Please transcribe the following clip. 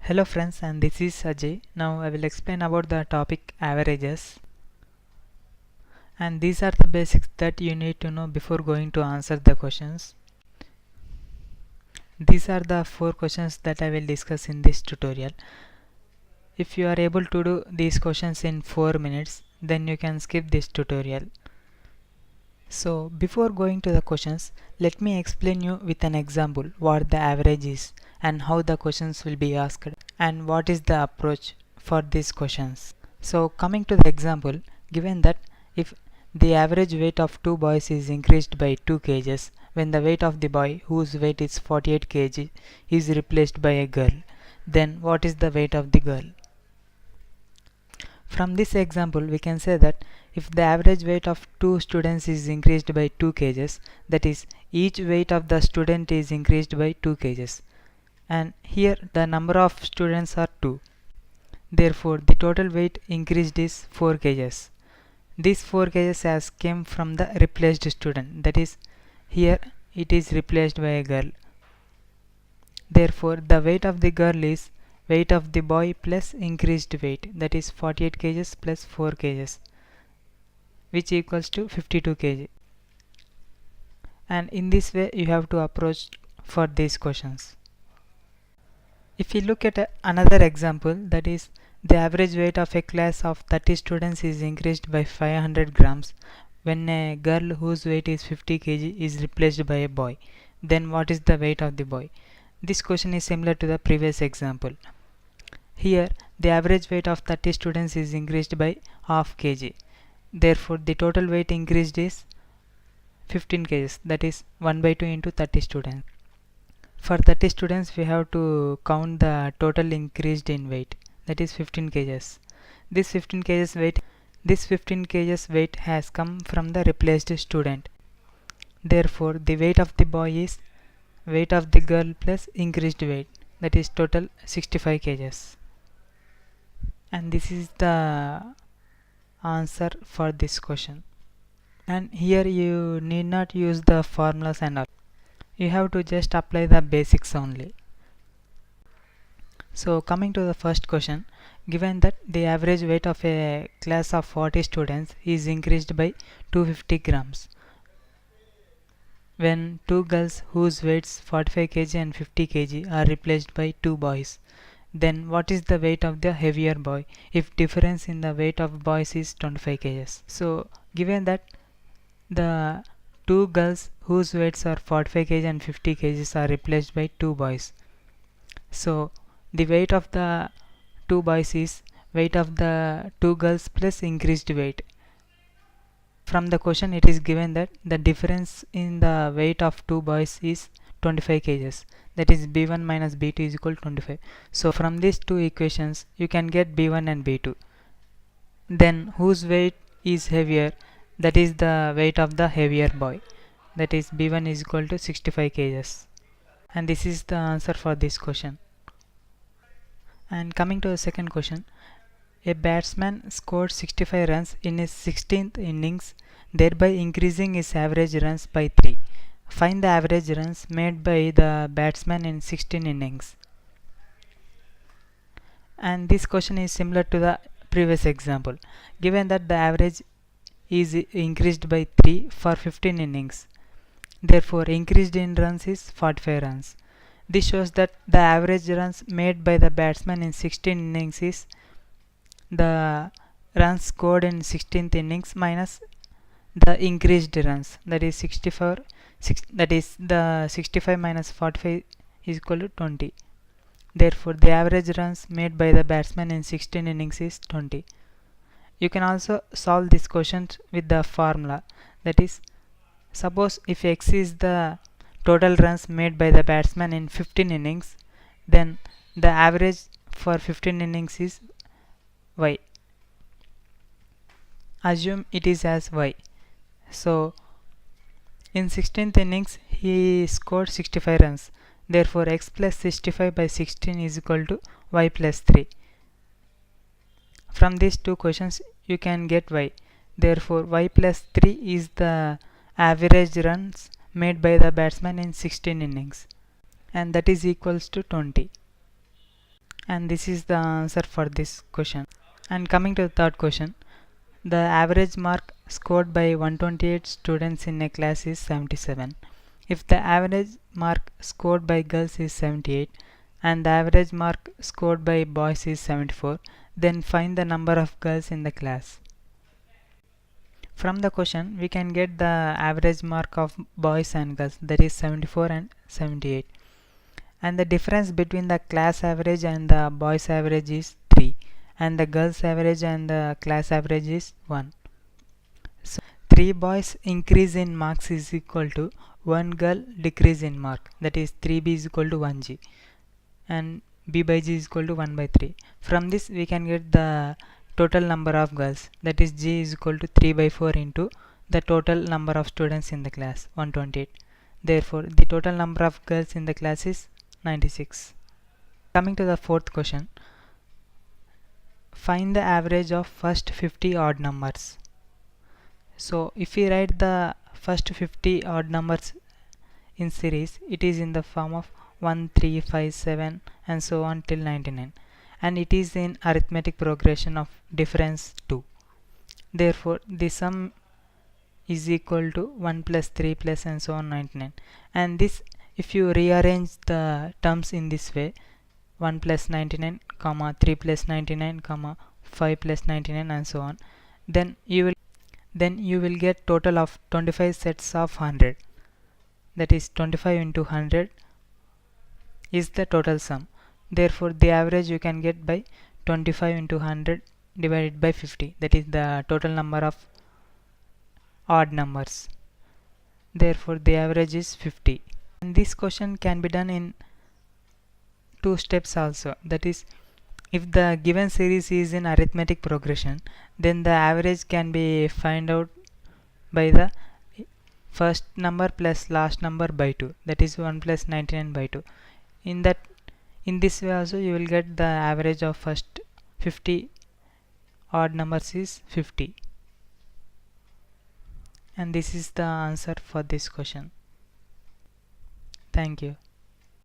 Hello friends, and this is Ajay. Now I will explain about the topic averages, and these are the basics that you need to know before going to answer the questions. These are the 4 questions that I will discuss in this tutorial. If you are able to do these questions in 4 minutes, then you can skip this tutorial. So before going to the questions, let me explain you with an example what the average is and how the questions will be asked and what is the approach for these questions. So coming to the example, given that if the average weight of two boys is increased by 2 kgs when the weight of the boy whose weight is 48 kg is replaced by a girl, then what is the weight of the girl? From this example we can say that if the average weight of two students is increased by 2 kgs, that is each weight of the student is increased by 2 kgs, and here the number of students are 2. Therefore, the total weight increased is 4 kgs. This 4 kgs has came from the replaced student, that is here it is replaced by a girl. Therefore, the weight of the girl is weight of the boy plus increased weight, that is 48 kgs plus 4 kgs, which equals to 52 kg. And in this way you have to approach for these questions. If we look at another example, that is the average weight of a class of 30 students is increased by 500 grams when a girl whose weight is 50 kg is replaced by a boy, then what is the weight of the boy? This question is similar to the previous example. Here the average weight of 30 students is increased by half kg. Therefore the total weight increased is 15 kg, that is 1 by 2 into 30 students. For 30 students we have to count the total increased in weight, that is 15 kgs. This 15 kgs weight has come from the replaced student. Therefore the weight of the boy is weight of the girl plus increased weight, that is total 65 kgs. And this is the answer for this question. And here you need not use the formulas and all. You have to just apply the basics only. So coming to the first question, given that the average weight of a class of 40 students is increased by 250 grams when two girls whose weights 45 kg and 50 kg are replaced by two boys, then what is the weight of the heavier boy if difference in the weight of boys is 25 kg? So given that the two girls whose weights are 45 kg and 50 kg are replaced by two boys, so the weight of the two boys is weight of the two girls plus increased weight. From the question it is given that the difference in the weight of two boys is 25 kgs, that is b1 minus b2 is equal to 25. So from these two equations you can get b1 and b2. Then whose weight is heavier, that is the weight of the heavier boy, that is b1 is equal to 65 kgs. And this is the answer for this question. And coming to the second question, a batsman scored 65 runs in his 16th innings, thereby increasing his average runs by 3. Find the average runs made by the batsman in 16 innings. And this question is similar to the previous example. Given that the average is increased by 3 for 15 innings, therefore increased in runs is 45 runs. This shows that the average runs made by the batsman in 16 innings is the runs scored in 16th innings minus the increased runs, that is 64 that is the 65 minus 45 is equal to 20. Therefore the average runs made by the batsman in 16 innings is 20. You can also solve this question with the formula, that is suppose if x is the total runs made by the batsman in 15 innings, then the average for 15 innings is y. Assume it is as y. So in 16th innings he scored 65 runs, therefore x plus 65 by 16 is equal to y plus 3. From these two questions you can get y. Therefore y plus 3 is the average runs made by the batsman in 16 innings, and that is equals to 20. And this is the answer for this question. And coming to the third question, the average mark scored by 128 students in a class is 77. If the average mark scored by girls is 78 and the average mark scored by boys is 74, then find the number of girls in the class. From the question, we can get the average mark of boys and girls, that is 74 and 78. And the difference between the class average and the boys average is 3, and the girls average and the class average is 1. So 3 boys increase in marks is equal to 1 girl decrease in mark, that is 3b is equal to 1g, and b by g is equal to 1 by 3. From this we can get the total number of girls, that is g is equal to 3 by 4 into the total number of students in the class, 128. Therefore the total number of girls in the class is 96. Coming to the fourth question, find the average of first 50 odd numbers. So if we write the first 50 odd numbers in series, it is in the form of 1, 3, 5, 7 and so on till 99, and it is in arithmetic progression of difference 2. Therefore the sum is equal to 1 plus 3 plus and so on 99. And this, if you rearrange the terms in this way, 1 plus 99 comma 3 plus 99 comma 5 plus 99 and so on, then you will get total of 25 sets of 100, that is 25 into 100 is the total sum. Therefore the average you can get by 25 into 100 divided by 50, that is the total number of odd numbers. Therefore the average is 50. And this question can be done in 2 steps also, that is, if the given series is in arithmetic progression, then the average can be find out by the first number plus last number by 2, that is 1 plus 99 by 2. In this way also you will get the average of first 50 odd numbers is 50. And this is the answer for this question. Thank you.